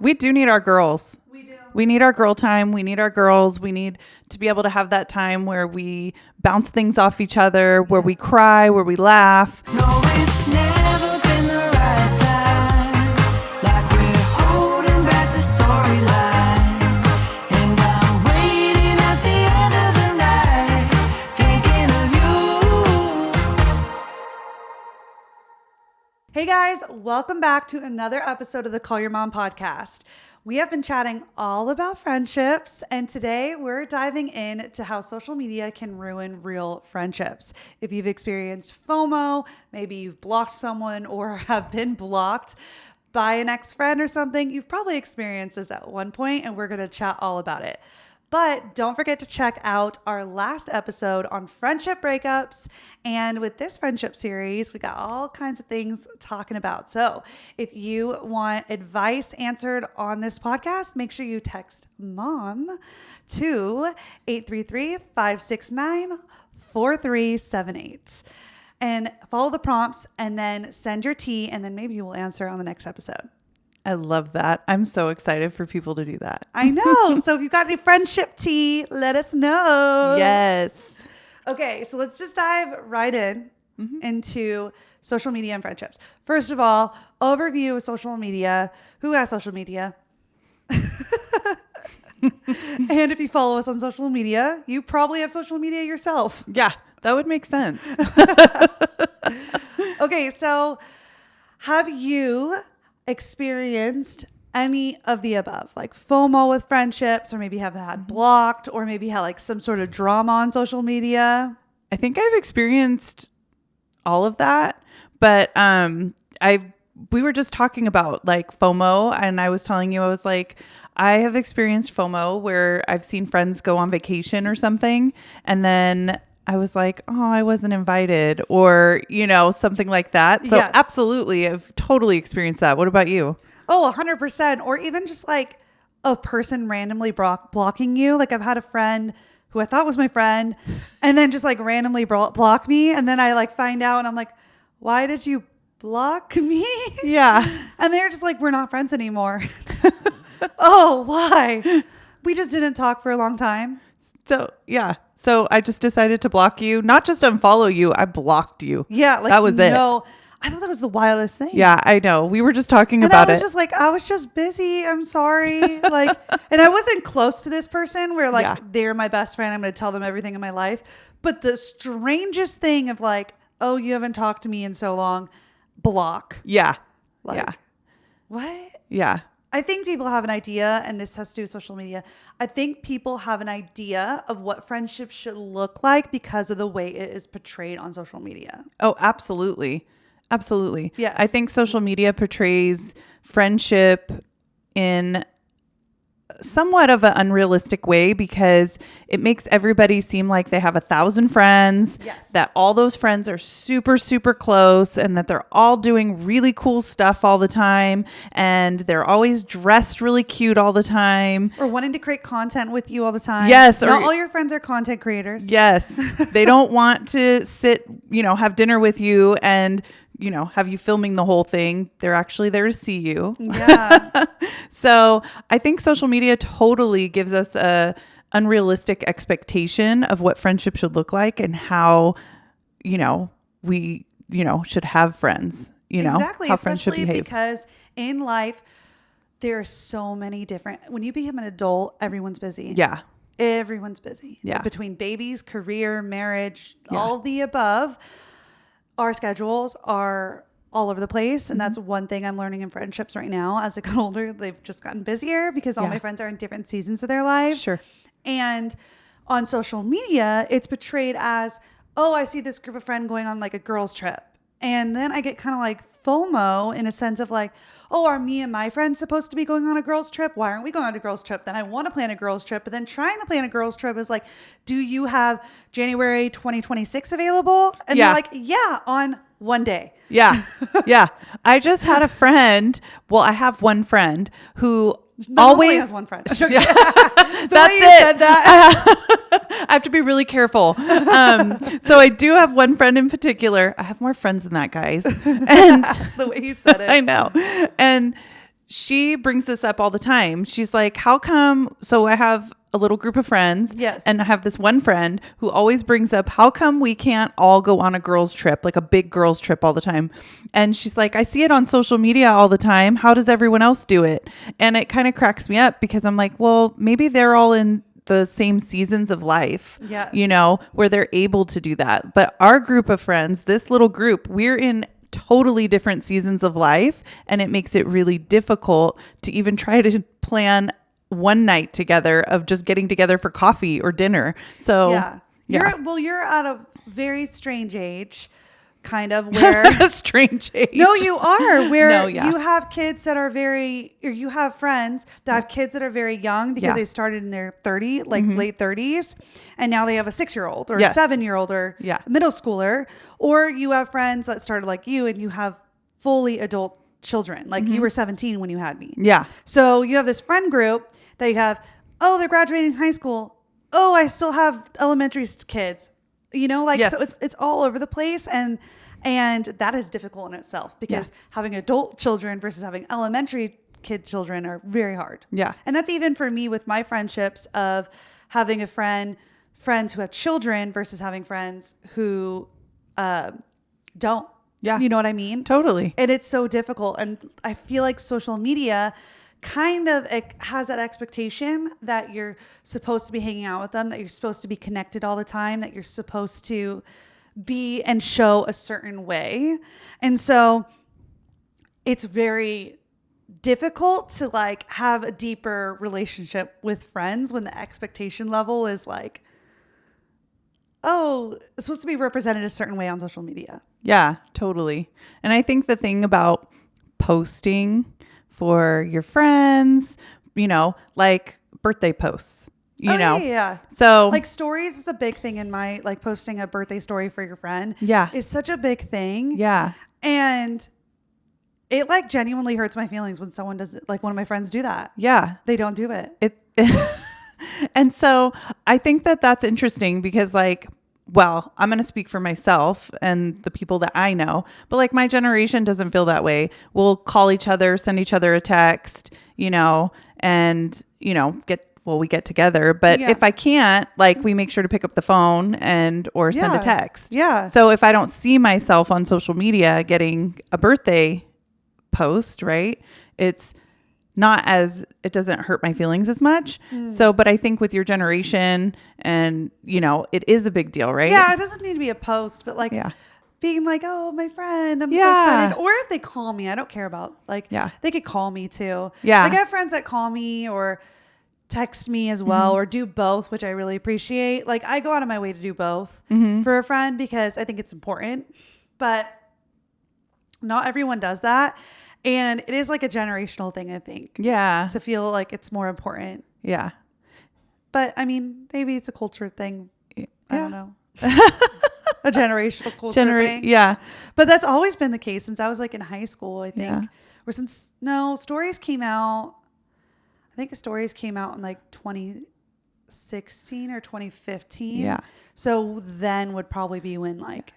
We do need our girls. We do. We need our girl time. We need our girls. We need to be able to have that time where we bounce things off each other, where we cry, where we laugh. No, it's never been the right time. Like we're holding back the storyline. And I'm waiting at the end of the night, thinking of you. Hey guys, welcome back to another episode of the Call Your Mom podcast. We have been chatting all about friendships, and today we're diving into how social media can ruin real friendships. If you've experienced FOMO, maybe you've blocked someone or have been blocked by an ex-friend or something, you've probably experienced this at one point, and we're going to chat all about it. But don't forget to check out our last episode on friendship breakups. And with this friendship series, we got all kinds of things talking about. So if you want advice answered on this podcast, make sure you text MOM to 833-569-4378. And follow the prompts and then send your tea, and then maybe we'll answer on the next episode. I love that. I'm so excited for people to do that. I know. So if you've got any friendship tea, let us know. Yes. Okay, so let's just dive right in into social media and friendships. First of all, overview of social media. Who has social media? And if you follow us on social media, you probably have social media yourself. Yeah, that would make sense. Okay, so have you experienced any of the above, like FOMO with friendships, or maybe have had blocked, or maybe had like some sort of drama on social media? I think I've experienced all of that, but we were just talking about like FOMO, and I was telling you, I was like, I have experienced FOMO where I've seen friends go on vacation or something, and then I was like, oh, I wasn't invited, or, you know, something like that. So Yes. Absolutely, I've totally experienced that. What about you? Oh, 100%. Or even just like a person randomly blocking you. Like I've had a friend who I thought was my friend and then just like randomly block me. And then I like find out and I'm like, why did you block me? Yeah. And they're just like, we're not friends anymore. Oh, why? We just didn't talk for a long time. So, yeah. So I just decided to block you, not just unfollow you. I blocked you. Yeah. Like that was it. No, I thought that was the wildest thing. Yeah, I know. We were just talking And about I was it. just like, I was just busy. I'm sorry. Like, and I wasn't close to this person where like Yeah. they're my best friend. I'm going to tell them everything in my life. But the strangest thing of like, oh, you haven't talked to me in so long, block. Yeah. Like, Yeah. what? Yeah. I think people have an idea, and this has to do with social media. I think people have an idea of what friendship should look like because of the way it is portrayed on social media. Oh, absolutely. Absolutely. Yes. I think social media portrays friendship in somewhat of an unrealistic way because it makes everybody seem like they have 1,000 friends, Yes. that all those friends are super, super close, and that they're all doing really cool stuff all the time, and they're always dressed really cute all the time. Or wanting to create content with you all the time. Yes, Not or- all your friends are content creators. Yes. They don't want to sit, have dinner with you and, have you filming the whole thing. They're actually there to see you. Yeah. So I think social media totally gives us a unrealistic expectation of what friendship should look like and how, we, should have friends, Exactly. how friends should Especially behave. because in life, there are so many different, when you become an adult, everyone's busy. Yeah. Everyone's busy. Yeah. Between babies, career, marriage, Yeah. all of the above, our schedules are all over the place. And that's one thing I'm learning in friendships right now. As I got older, they've just gotten busier because all Yeah. my friends are in different seasons of their lives. Sure. And on social media, it's portrayed as, oh, I see this group of friends going on like a girls trip. And then I get kind of like FOMO in a sense of like, oh, are me and my friends supposed to be going on a girls trip? Why aren't we going on a girls trip? Then I want to plan a girls trip, but then trying to plan a girls trip is like, do you have January 2026 available? And Yeah. they're like, yeah, on one day. Yeah. Yeah. I just had a friend. Well, I have one friend who Not only always has one friend. Yeah. The That's way you it. said that. I have to be really careful. So I do have one friend in particular. I have more friends than that, guys. And The way you said it. I know. And she brings this up all the time. She's like, how come? So I have a little group of friends. Yes. And I have this one friend who always brings up, how come we can't all go on a girls trip, like a big girls trip all the time? And she's like, I see it on social media all the time. How does everyone else do it? And it kind of cracks me up because I'm like, well, maybe they're all in the same seasons of life, Yes. you know, where they're able to do that. But our group of friends, this little group, we're in totally different seasons of life, and it makes it really difficult to even try to plan one night together of just getting together for coffee or dinner. So Yeah. yeah. You're at a very strange age, kind of, where A strange age. no, you are, where No, yeah. you have kids that are or you have friends that have kids that are very young because Yeah. they started in their late 30s, and now they have a 6-year-old or Yes. a 7-year-old or Yeah. a middle schooler, or you have friends that started like you and you have fully adult children. Like you were 17 when you had me. Yeah. So you have this friend group that you have, oh, they're graduating high school. Oh, I still have elementary kids. You know, like, Yes. so it's all over the place. And that is difficult in itself because having adult children versus having elementary kid children are very hard. Yeah. And that's even for me with my friendships of having friends who have children versus having friends who don't. Yeah. You know what I mean? Totally. And it's so difficult. And I feel like social media kind of has that expectation that you're supposed to be hanging out with them, that you're supposed to be connected all the time, that you're supposed to be and show a certain way. And so it's very difficult to like have a deeper relationship with friends when the expectation level is like, oh, it's supposed to be represented a certain way on social media. Yeah, totally. And I think the thing about posting for your friends, you know, like birthday posts, you know. Yeah. So Like stories is a big thing in my, like posting a birthday story for your friend. Yeah. Is such a big thing. yeah. And it like genuinely hurts my feelings when someone does it. Like one of my friends do that. Yeah. They don't do it. It and so I think that that's interesting because like, well, I'm going to speak for myself and the people that I know, but like my generation doesn't feel that way. We'll call each other, send each other a text, you know, and, you know, we get together. But Yeah. if I can't, like we make sure to pick up the phone or send a Yeah. text. Yeah. So if I don't see myself on social media getting a birthday post, right, it doesn't hurt my feelings as much. So, but I think with your generation and, you know, it is a big deal, right? Yeah. It doesn't need to be a post, but like Yeah. being like, oh, my friend, I'm so Yeah. excited. Or if they call me, I don't care about like, Yeah. they could call me too. Yeah. Like I have friends that call me or text me as well, or do both, which I really appreciate. Like I go out of my way to do both for a friend because I think it's important, but not everyone does that. And it is like a generational thing, I think, Yeah. to feel like it's more important. Yeah. But I mean, maybe it's a culture thing. I Yeah. don't know. A generational culture thing. Yeah. But that's always been the case since I was like in high school, I think. Yeah. Or stories came out. I think stories came out in like 2016 or 2015. Yeah. So then would probably be when like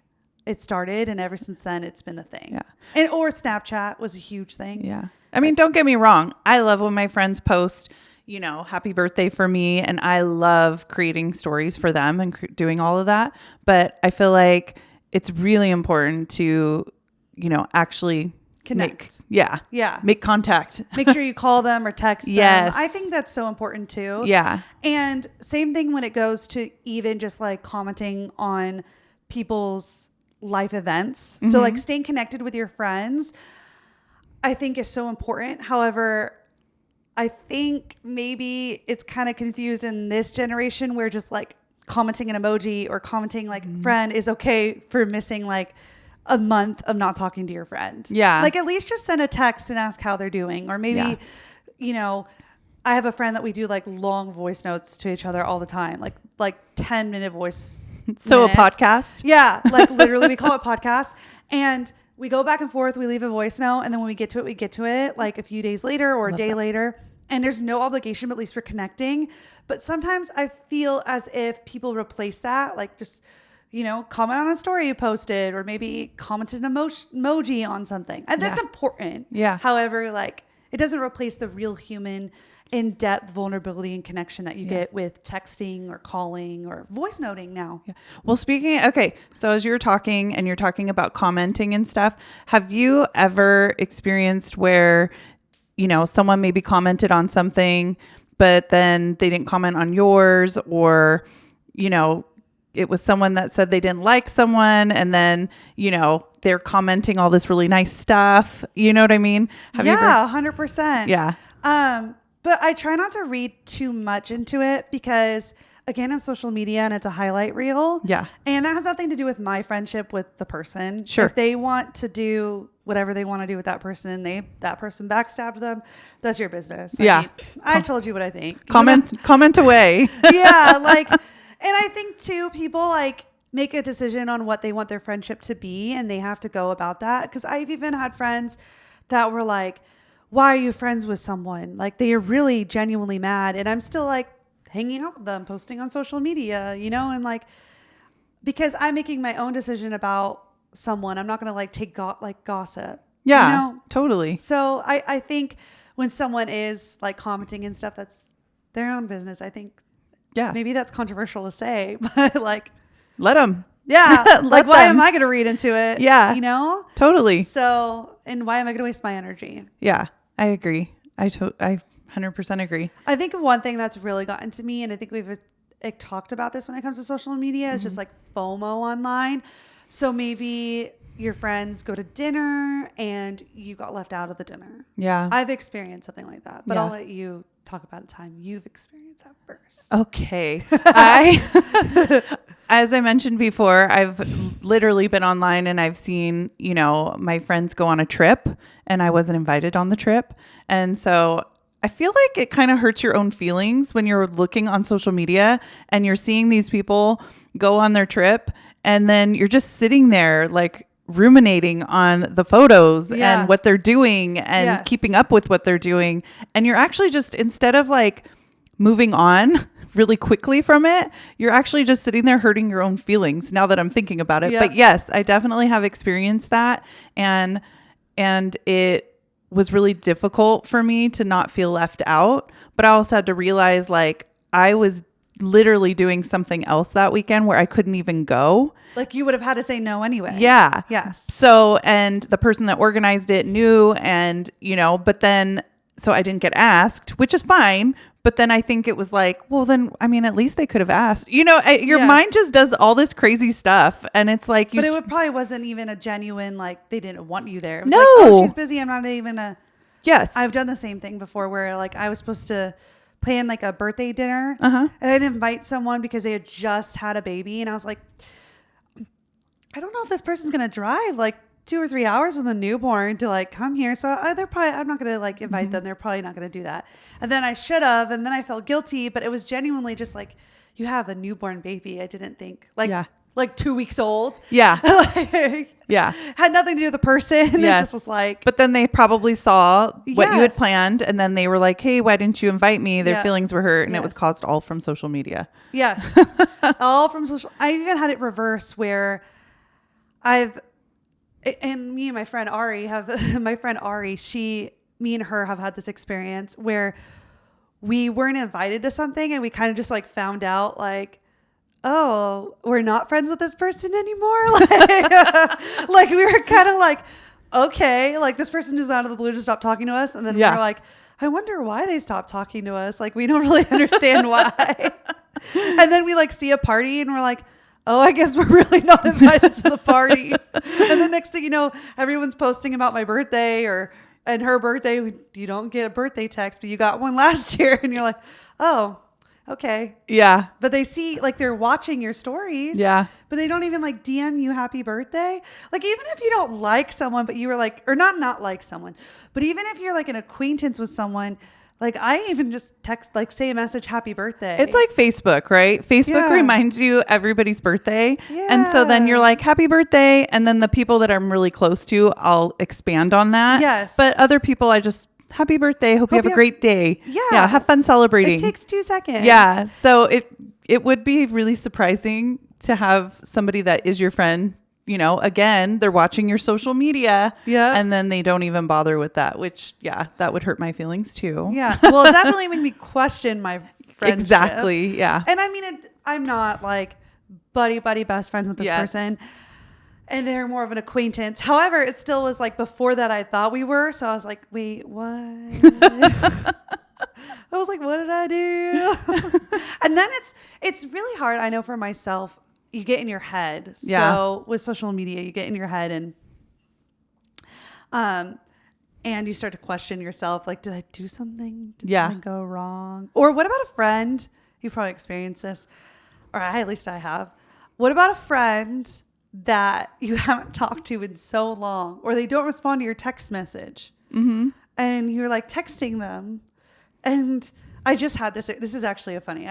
it started, and ever since then it's been a thing. Yeah. Or Snapchat was a huge thing. Yeah. I mean, don't get me wrong. I love when my friends post, you know, happy birthday for me. And I love creating stories for them and doing all of that. But I feel like it's really important to, you know, actually Connect. Yeah. Make contact. Make sure you call them or text them. Yes. I think that's so important too. Yeah. And same thing when it goes to even just like commenting on people's life events. So like staying connected with your friends, I think is so important. However, I think maybe it's kind of confused in this generation where just like commenting an emoji or commenting like friend is okay for missing like a month of not talking to your friend. Yeah. Like at least just send a text and ask how they're doing. Or maybe, you know, I have a friend that we do like long voice notes to each other all the time, like 10-minute voice. So minutes. a podcast. Yeah. Like literally we call it podcast, and we go back and forth. We leave a voice note. And then when we get to it like a few days later or a day later, and there's no obligation, but at least we're connecting. But sometimes I feel as if people replace that, like just, you know, comment on a story you posted, or maybe comment an emoji on something. And that's important. Yeah. However, like it doesn't replace the real human in-depth vulnerability and connection that you get with texting or calling or voice noting now. Yeah. Well, so as you're talking and you're talking about commenting and stuff, have you ever experienced where, someone maybe commented on something, but then they didn't comment on yours, or, it was someone that said they didn't like someone, and then, they're commenting all this really nice stuff. You know what I mean? Have you ever? 100%. Yeah. But I try not to read too much into it because, again, it's social media and it's a highlight reel. Yeah. And that has nothing to do with my friendship with the person. Sure. If they want to do whatever they want to do with that person and that person backstabbed them, that's your business. I told you what I think. Comment away. Yeah. And I think too, people make a decision on what they want their friendship to be, and they have to go about that. Because I've even had friends that were like, why are you friends with someone? They are really genuinely mad. And I'm still hanging out with them, posting on social media, and because I'm making my own decision about someone, I'm not going to take gossip. Yeah, totally. So I think when someone is commenting and stuff, that's their own business. I think, maybe that's controversial to say, but let them. Yeah. Why am I going to read into it? Yeah. Totally. So, and why am I going to waste my energy? Yeah, I agree. I 100% agree. I think one thing that's really gotten to me, and I think we've talked about this when it comes to social media, is just FOMO online. So maybe your friends go to dinner and you got left out of the dinner. Yeah. I've experienced something like that, but I'll let you talk about a time you've experienced that first. Okay. As I mentioned before, I've literally been online and I've seen, my friends go on a trip and I wasn't invited on the trip. And so I feel like it kind of hurts your own feelings when you're looking on social media and you're seeing these people go on their trip, and then you're just sitting there ruminating on the photos and what they're doing and keeping up with what they're doing. And you're actually just, instead of moving on really quickly from it, you're actually just sitting there hurting your own feelings now that I'm thinking about it. But yes, I definitely have experienced that. And it was really difficult for me to not feel left out. But I also had to realize I was literally doing something else that weekend where I couldn't even go. You would have had to say no anyway. Yeah. Yes. So, and the person that organized it knew, and, but then, so I didn't get asked, which is fine. But then I think it was well, then, at least they could have asked. Your mind just does all this crazy stuff. And it's but it probably wasn't even a genuine, they didn't want you there. It was no. Oh, she's busy. I'm not even Yes. I've done the same thing before where I was supposed to plan a birthday dinner. And I didn't invite someone because they had just had a baby. And I was like, I don't know if this person's going to drive 2 or 3 hours with a newborn to come here. So I'm not going to invite them. They're probably not going to do that. And then I should have, and then I felt guilty, but it was genuinely just you have a newborn baby. I didn't think 2 weeks old. Yeah. Yeah. Had nothing to do with the person. Yes. It just was but then they probably saw what you had planned, and then they were like, hey, why didn't you invite me? Their feelings were hurt, and it was caused all from social media. Yes. All from social. I even had it reverse where and me and my friend Ari me and her have had this experience where we weren't invited to something and we kind of just found out oh, we're not friends with this person anymore. We were kind of okay, this person just out of the blue just stopped talking to us. And then we were I wonder why they stopped talking to us. We don't really understand why. And then we see a party and we're oh, I guess we're really not invited to the party. And the next thing you know, everyone's posting about my birthday and her birthday. You don't get a birthday text, but you got one last year. And you're oh, okay. Yeah. But they see they're watching your stories. Yeah. But they don't even DM you happy birthday. Even if you don't like someone, but you were or not like someone, but even if you're an acquaintance with someone, I even just text, say a message, happy birthday. It's like Facebook, right? Facebook reminds you everybody's birthday. Yeah. And so then you're happy birthday. And then the people that I'm really close to, I'll expand on that. Yes. But other people, I just, happy birthday. Hope you have a great day. Yeah. Yeah. Have fun celebrating. It takes 2 seconds. Yeah. So it would be really surprising to have somebody that is your friend, again, they're watching your social media. Yeah. And then they don't even bother with that, which, that would hurt my feelings too. Yeah. Well, it definitely made me question my friendship. Exactly. Yeah. And I mean, I'm not like buddy best friends with this Yes. person. And they're more of an acquaintance. However, it still was like before that I thought we were. So I was like, wait, what? I was like, what did I do? And then it's really hard. I know for myself, you get in your head. Yeah. So with social media, you get in your head and you start to question yourself. Like, did I do something? Did something go wrong? Or what about a friend? You probably experienced this, or at least I have. What about a friend that you haven't talked to in so long, or they don't respond to your text message, and you're like texting them? And I just had this is actually a funny,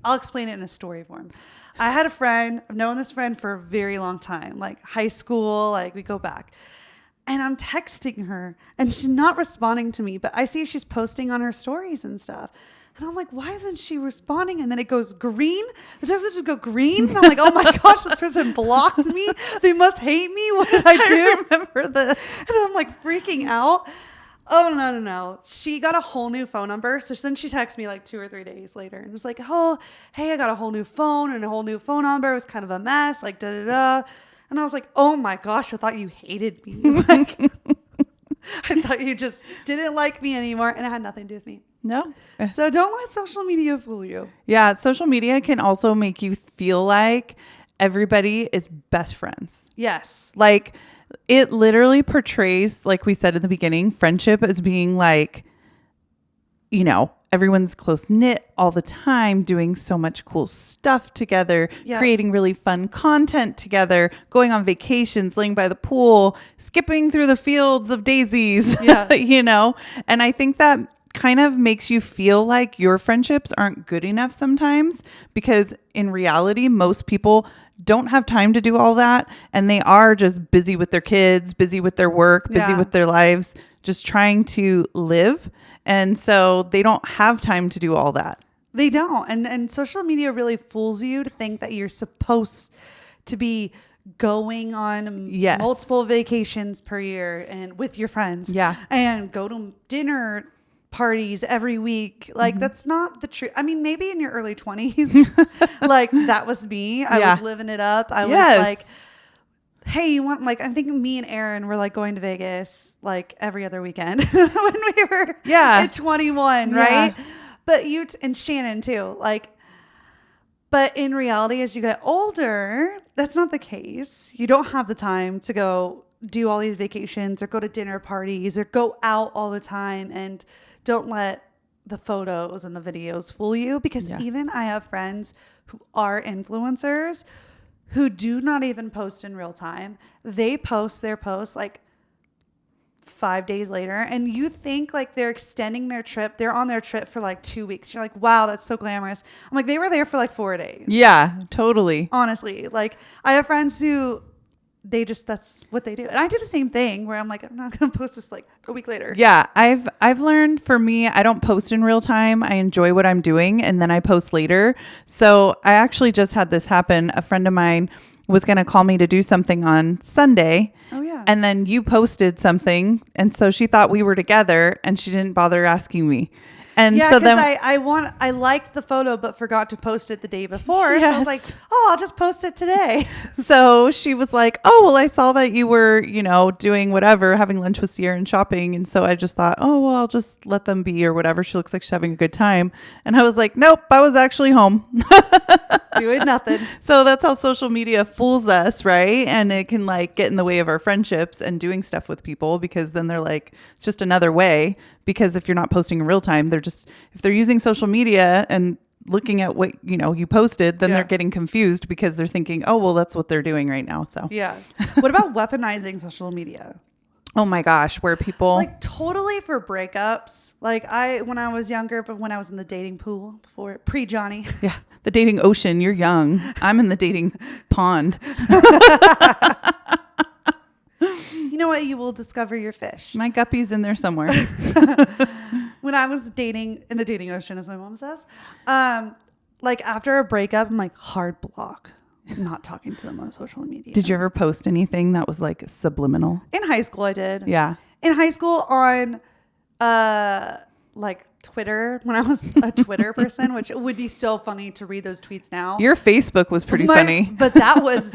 I'll explain it in a story form. I had a friend, I've known this friend for a very long time, like high school, like we go back, and I'm texting her and she's not responding to me, but I see she's posting on her stories and stuff. And I'm like, why isn't she responding? And then it goes green. It doesn't just go green. And I'm like, oh my gosh, this person blocked me. They must hate me. What did I do? I remember this. And I'm like freaking out. Oh, no. She got a whole new phone number. So then she texted me like 2 or 3 days later and was like, oh, hey, I got a whole new phone and a whole new phone number. It was kind of a mess, like da-da-da. And I was like, oh my gosh, I thought you hated me. Like, I thought you just didn't like me anymore. And it had nothing to do with me. No. So don't let social media fool you. Yeah. Social media can also make you feel like everybody is best friends. Yes. Like it literally portrays, like we said in the beginning, friendship as being like, everyone's close knit all the time, doing so much cool stuff together, creating really fun content together, going on vacations, laying by the pool, skipping through the fields of daisies, and I think that kind of makes you feel like your friendships aren't good enough sometimes, because in reality, most people don't have time to do all that. And they are just busy with their kids, busy with their work, busy with their lives, just trying to live. And so they don't have time to do all that. They don't. And social media really fools you to think that you're supposed to be going on multiple vacations per year and with your friends. Yeah. And go to dinner parties every week. Like that's not the truth. I mean, maybe in your early 20s, like that was me. I was living it up. I was like, hey, you want, like, I think me and Aaron were like going to Vegas like every other weekend when we were at 21, right? But and Shannon too, like, but in reality, as you get older, that's not the case. You don't have the time to go do all these vacations or go to dinner parties or go out all the time. And don't let the photos and the videos fool you, because even I have friends who are influencers who do not even post in real time. They post their posts like 5 days later, and you think like they're extending their trip. They're on their trip for like 2 weeks. You're like, wow, that's so glamorous. I'm like, they were there for like 4 days. Yeah, totally. Honestly, like I have friends who that's what they do. And I do the same thing where I'm like, I'm not going to post this like a week later. Yeah. I've learned, for me, I don't post in real time. I enjoy what I'm doing and then I post later. So I actually just had this happen. A friend of mine was going to call me to do something on Sunday. Oh yeah. And then you posted something. And so she thought we were together and she didn't bother asking me. And so then I liked the photo, but forgot to post it the day before. Yes. So I was like, oh, I'll just post it today. So she was like, oh, well, I saw that you were, doing whatever, having lunch with Sierra and shopping. And so I just thought, oh, well, I'll just let them be or whatever. She looks like she's having a good time. And I was like, nope, I was actually home. Doing nothing. So that's how social media fools us, right? And it can like get in the way of our friendships and doing stuff with people, because then they're like, it's just another way. Because if you're not posting in real time, if they're using social media and looking at what, you posted, then they're getting confused because they're thinking, oh, well, that's what they're doing right now. So yeah. What about weaponizing social media? Oh my gosh, where people like totally for breakups. Like when I was younger, but when I was in the dating pool before pre-Johnny. Yeah. The dating ocean. You're young. I'm in the dating pond. You know what? You will discover your fish. My guppy's in there somewhere. When I was dating in the dating ocean, as my mom says, like after a breakup, I'm like hard block. not talking to them on social media. Did you ever post anything that was like subliminal? In high school, I did. Yeah. In high school on like Twitter, when I was a Twitter person, which would be so funny to read those tweets now. Your Facebook was pretty funny. But that was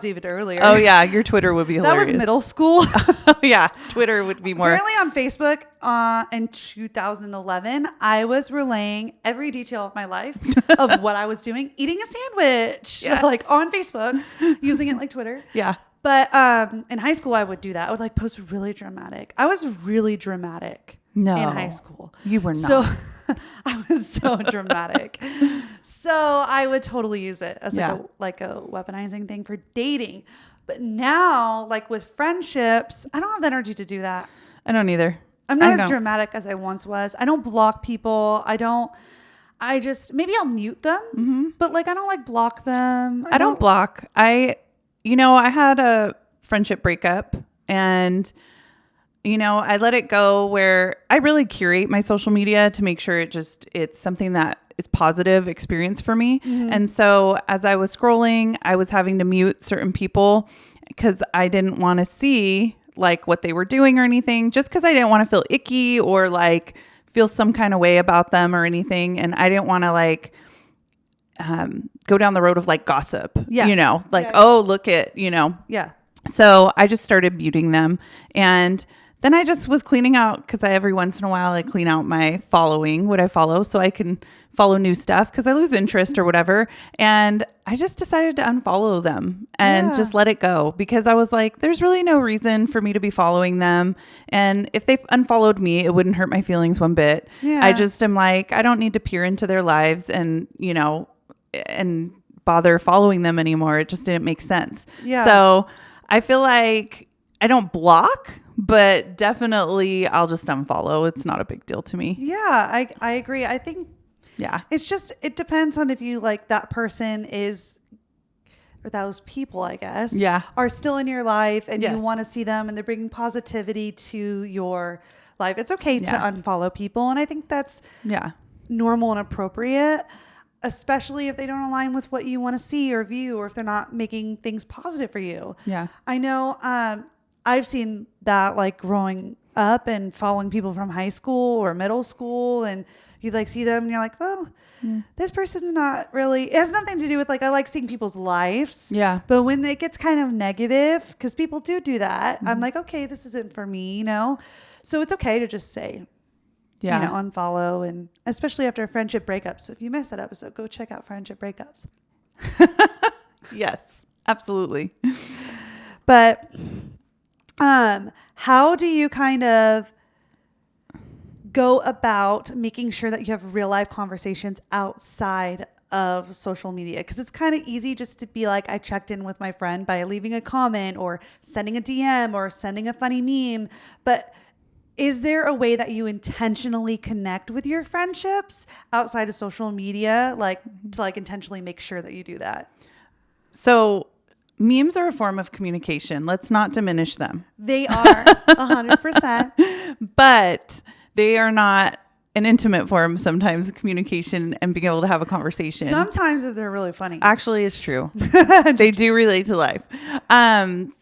even earlier. Oh yeah, your Twitter would be hilarious. That was middle school. Yeah, Twitter would be more. Apparently on Facebook in 2011, I was relaying every detail of my life of what I was doing, eating a sandwich, Yes. like on Facebook, using it like Twitter. Yeah. But in high school, I would do that. I would like post really dramatic. I was really dramatic in high school. You were not. So I was so dramatic. So I would totally use it as like a weaponizing thing for dating. But now, like with friendships, I don't have the energy to do that. I don't either. I'm not as dramatic as I once was. I don't block people. I just, maybe I'll mute them, but like I don't like block them. I don't block. I had a friendship breakup and, I let it go where I really curate my social media to make sure it's something that is positive experience for me. And so as I was scrolling, I was having to mute certain people because I didn't want to see like what they were doing or anything, just because I didn't want to feel icky or like feel some kind of way about them or anything. And I didn't want to like go down the road of like gossip, oh, look at, Yeah. So I just started muting them. And then I just was cleaning out because every once in a while I clean out my following, what I follow, so I can follow new stuff because I lose interest or whatever. And I just decided to unfollow them and just let it go because I was like, there's really no reason for me to be following them. And if they unfollowed me, it wouldn't hurt my feelings one bit. Yeah. I just am like, I don't need to peer into their lives and, and bother following them anymore. It just didn't make sense. Yeah. So I feel like I don't block, but definitely I'll just unfollow. It's not a big deal to me. Yeah, I agree. I think it's just, it depends on if you like that person is, or those people, I guess, are still in your life and you want to see them and they're bringing positivity to your life. It's okay to unfollow people. And I think that's normal and appropriate, especially if they don't align with what you want to see or view, or if they're not making things positive for you. Yeah. I know, I've seen that like growing up and following people from high school or middle school, and you like see them and you're like, well, this person's not really, it has nothing to do with like, I like seeing people's lives. Yeah. But when it gets kind of negative, because people do that, I'm like, okay, this isn't for me, So it's okay to just say, unfollow, and especially after a friendship breakup. So if you missed that episode, go check out friendship breakups. Yes, absolutely. But how do you kind of go about making sure that you have real life conversations outside of social media? Because it's kind of easy just to be like, I checked in with my friend by leaving a comment or sending a DM or sending a funny meme. But is there a way that you intentionally connect with your friendships outside of social media, like to like intentionally make sure that you do that? So memes are a form of communication. Let's not diminish them. They are 100%. But they are not an intimate form sometimes of communication and being able to have a conversation. Sometimes if they're really funny. Actually, it's true. They do relate to life.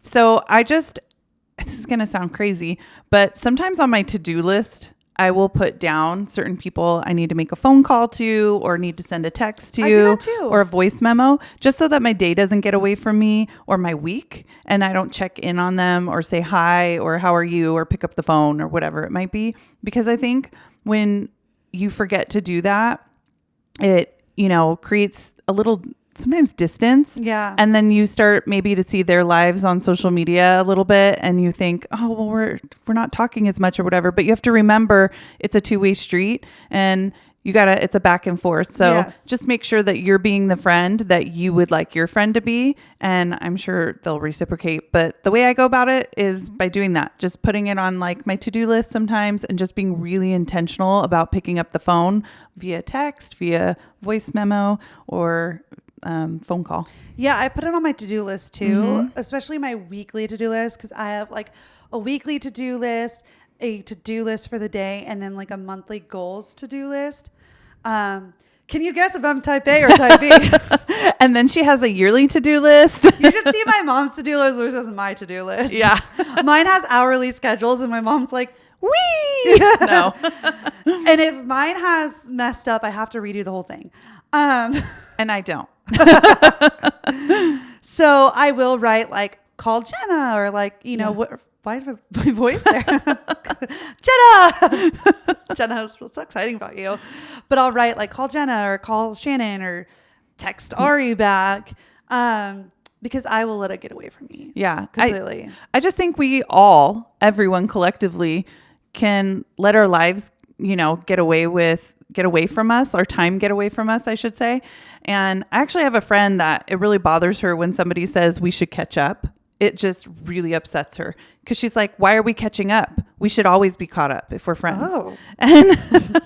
So this is going to sound crazy, but sometimes on my to-do list, I will put down certain people I need to make a phone call to or need to send a text to. I do that too. Or a voice memo, just so that my day doesn't get away from me or my week and I don't check in on them or say hi or how are you or pick up the phone or whatever it might be. Because I think when you forget to do that, it, creates a little sometimes distance. Yeah. And then you start maybe to see their lives on social media a little bit and you think, oh, well, we're not talking as much or whatever. But you have to remember it's a two-way street and it's a back and forth. So just make sure that you're being the friend that you would like your friend to be. And I'm sure they'll reciprocate. But the way I go about it is by doing that, just putting it on like my to-do list sometimes and just being really intentional about picking up the phone via text, via voice memo, or phone call. Yeah, I put it on my to-do list too, especially my weekly to-do list, because I have like a weekly to-do list, a to-do list for the day, and then like a monthly goals to-do list. Can you guess if I'm type A or type B? And then she has a yearly to-do list. You should see my mom's to-do list versus my to-do list. Yeah. Mine has hourly schedules and my mom's like, Wee! No. and if mine has messed up, I have to redo the whole thing. And I don't. So I will write like, call Jenna, or like, you know, what, why do I have my voice there? Jenna! Jenna, what's so exciting about you? But I'll write like, call Jenna or call Shannon or text Ari back. Because I will let it get away from me. Yeah. Completely. I just think everyone collectively can let our lives, you know, get away from us, our time get away from us, I should say. And I actually have a friend that it really bothers her when somebody says we should catch up. It just really upsets her because she's like, why are we catching up? We should always be caught up if we're friends. Oh, and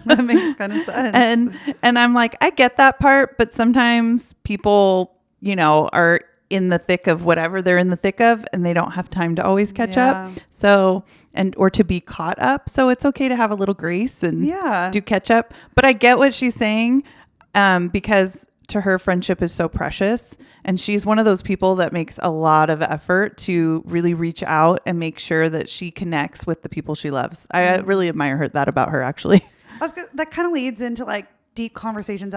that makes kind of sense. And I'm like, I get that part, but sometimes people, you know, are in the thick of whatever they're in the thick of and they don't have time to always catch up. So, or to be caught up. So it's okay to have a little grace and do catch up. But I get what she's saying, because to her, friendship is so precious. And she's one of those people that makes a lot of effort to really reach out and make sure that she connects with the people she loves. I really admire that about her, actually. That kind of leads into like deep conversations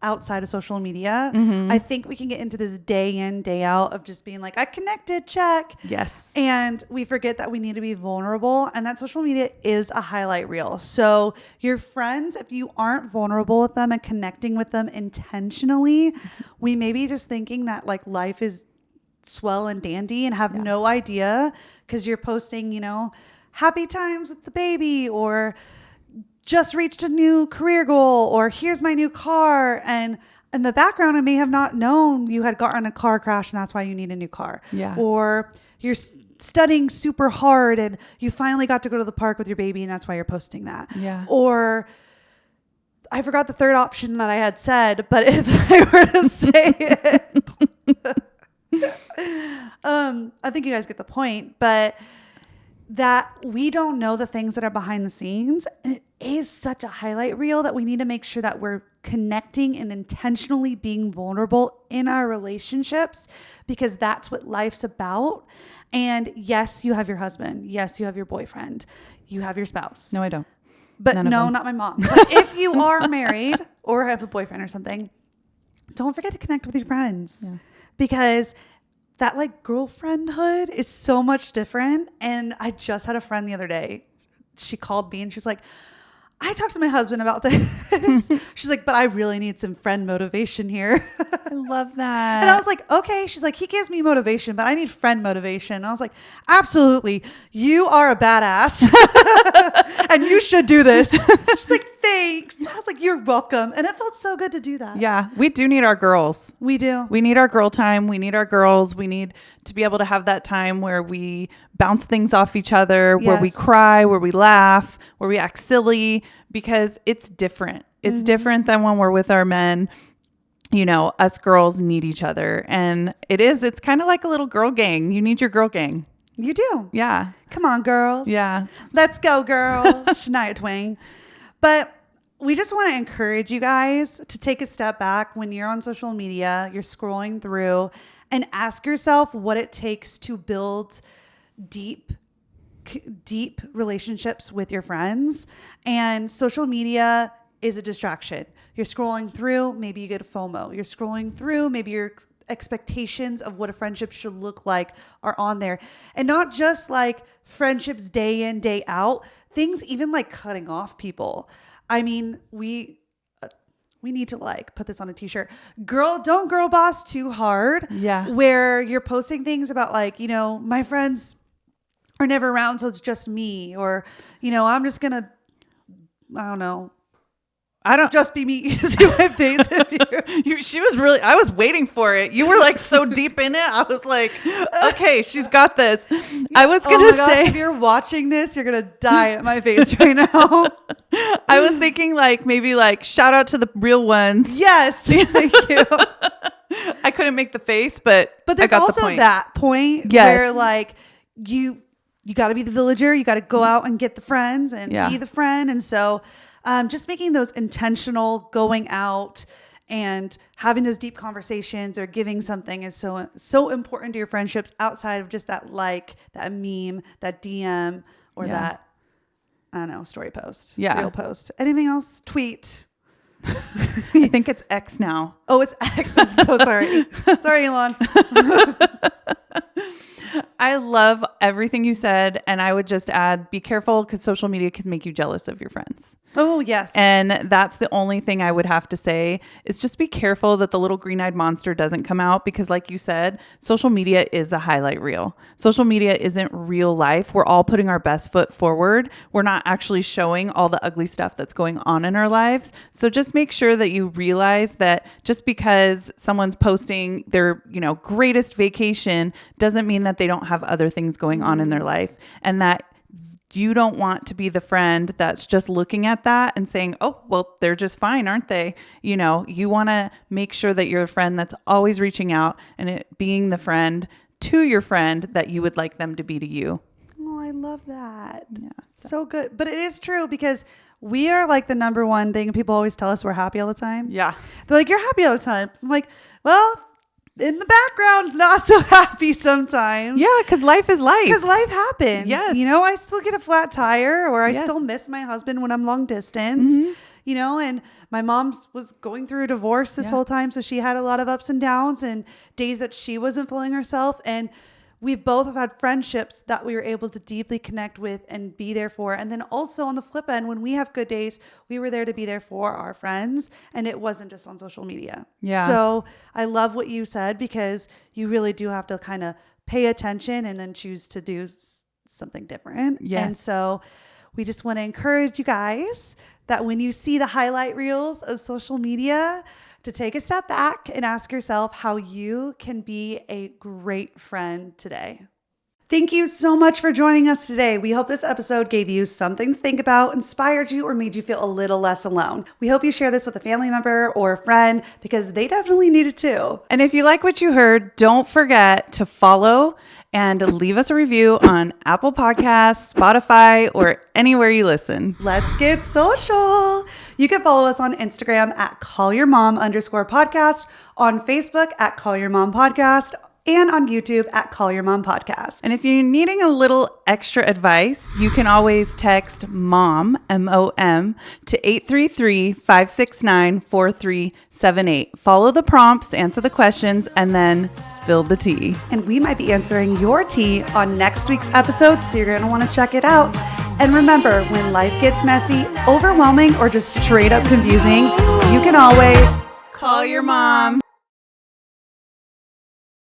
outside of social media. I think we can get into this day in, day out of just being like, I connected, check. Yes. And we forget that we need to be vulnerable and that social media is a highlight reel. So your friends, if you aren't vulnerable with them and connecting with them intentionally, we may be just thinking that like life is swell and dandy and have no idea because you're posting, you know, happy times with the baby or just reached a new career goal or here's my new car. And in the background, I may have not known you had gotten a car crash and that's why you need a new car. Yeah. Or you're studying super hard and you finally got to go to the park with your baby and that's why you're posting that. Yeah. Or I forgot the third option that I had said, but if I were to say it, I think you guys get the point, but that we don't know the things that are behind the scenes. And it is such a highlight reel that we need to make sure that we're connecting and intentionally being vulnerable in our relationships because that's what life's about. And yes, you have your husband. Yes, you have your boyfriend. You have your spouse. No, I don't. But no, not my mom. But if you are married or have a boyfriend or something, don't forget to connect with your friends because that like girlfriendhood is so much different. And I just had a friend the other day. She called me and she's like, I talked to my husband about this. She's like, but I really need some friend motivation here. I love that. And I was like, okay. She's like, he gives me motivation, but I need friend motivation. And I was like, absolutely. You are a badass and you should do this. She's like, thanks. I was like, you're welcome. And it felt so good to do that. Yeah. We do need our girls. We do. We need our girl time. We need our girls. We need to be able to have that time where we bounce things off each other, where we cry, where we laugh, where we act silly, because it's different. It's different than when we're with our men. You know, us girls need each other. And it's kind of like a little girl gang. You need your girl gang. You do. Yeah. Come on, girls. Yeah. Let's go, girls. Shania Twain. But we just want to encourage you guys to take a step back when you're on social media, you're scrolling through, and ask yourself what it takes to build deep relationships with your friends. And social media is a distraction. You're scrolling through, maybe you get a FOMO. You're scrolling through, maybe your expectations of what a friendship should look like are on there. And not just like friendships day in, day out, things even like cutting off people. I mean, we need to like put this on a t-shirt. Don't girl boss too hard. Yeah. Where you're posting things about like, you know, my friends are never around, so it's just me. Or, you know, I'm just going to, I don't just be me. See my face. I was waiting for it. You were like so deep in it. I was like, okay, she's got this. I was going to say, if you're watching this, you're going to die at my face right now. I was thinking like, maybe like shout out to the real ones. Yes. Thank you. I couldn't make the face, but there's I got also the point. that point where like you got to be the villager. You got to go out and get the friends and be the friend. And so, just making those intentional going out and having those deep conversations or giving something is so important to your friendships outside of just that that meme, that DM, or that, I don't know, story post, real post. Anything else? Tweet. I think it's X now. Oh, it's X. I'm so sorry. Sorry, Elon. I love everything you said. And I would just add, be careful because social media can make you jealous of your friends. Oh, yes. And that's the only thing I would have to say is just be careful that the little green-eyed monster doesn't come out because like you said, social media is a highlight reel. Social media isn't real life. We're all putting our best foot forward. We're not actually showing all the ugly stuff that's going on in our lives. So just make sure that you realize that just because someone's posting their, greatest vacation doesn't mean that they don't have other things going on in their life, and that you don't want to be the friend that's just looking at that and saying, oh, well, they're just fine, aren't they? You want to make sure that you're a friend that's always reaching out and being the friend to your friend that you would like them to be to you. Oh, I love that. Yeah. So good. But it is true because we are like the number one thing. People always tell us we're happy all the time. Yeah. They're like, you're happy all the time. I'm like, well, in the background, not so happy sometimes. Yeah, because life is life. Because life happens. Yes. I still get a flat tire or I Yes. still miss my husband when I'm long distance, and my mom was going through a divorce this whole time. So she had a lot of ups and downs and days that she wasn't feeling herself. And we both have had friendships that we were able to deeply connect with and be there for. And then also on the flip end, when we have good days, we were there to be there for our friends. And it wasn't just on social media. Yeah. So I love what you said because you really do have to kind of pay attention and then choose to do something different. Yes. And so we just want to encourage you guys that when you see the highlight reels of social media, to take a step back and ask yourself how you can be a great friend today. Thank you so much for joining us today. We hope this episode gave you something to think about, inspired you, or made you feel a little less alone. We hope you share this with a family member or a friend because they definitely need it too. And if you like what you heard, don't forget to follow and leave us a review on Apple Podcasts, Spotify, or anywhere you listen. Let's get social. You can follow us on Instagram at callyourmom_podcast, on Facebook at callyourmompodcast, and on YouTube at Call Your Mom Podcast. And if you're needing a little extra advice, you can always text MOM, M-O-M, to 833-569-4378. Follow the prompts, answer the questions, and then spill the tea. And we might be answering your tea on next week's episode, so you're going to want to check it out. And remember, when life gets messy, overwhelming, or just straight up confusing, you can always Call your mom.